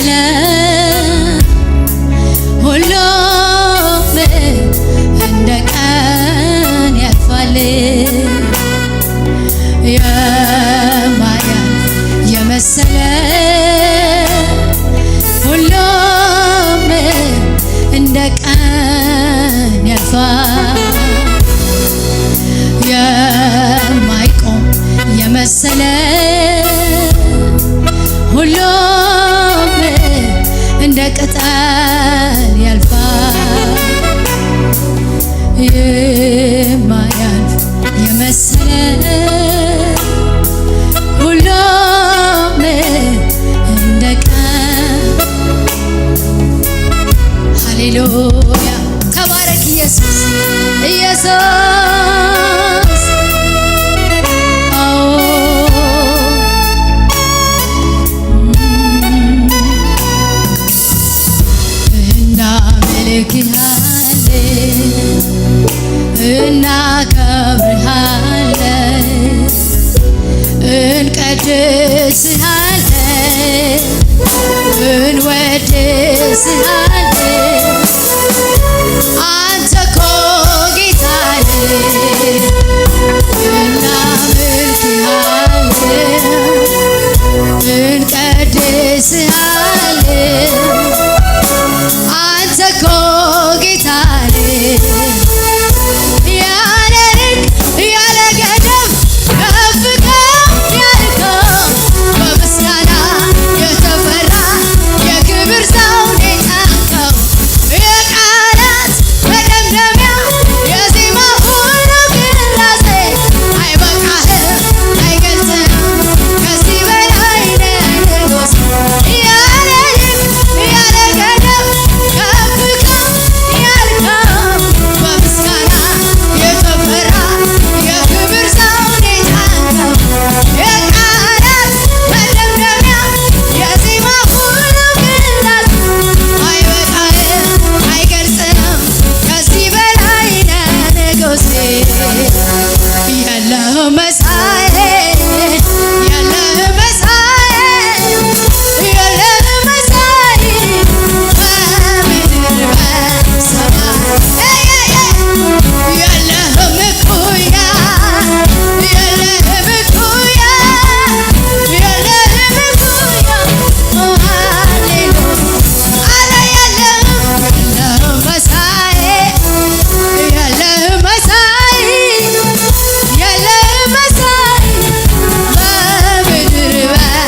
የመሰለ ሁሉም እንደ ቀን ያልፋል። የማያልፍ የመሰለ ሁሉም እንደ ቀን ያልፋል። የማይቆም የመሰለ ሁሉም እንደ ቅጠል ያልፋል። የማያልፍ የመሰለ ሁሉም እንደ ቀን። ሃሌሉያ ተባረክ ኢየሱስ ኢየሱስ እናከብርሃለን እንቀድስሃለን እንወድስሃለን አንተ እኮ ጌታ ነህ። እናመልክሃለን እንቀድስሃለን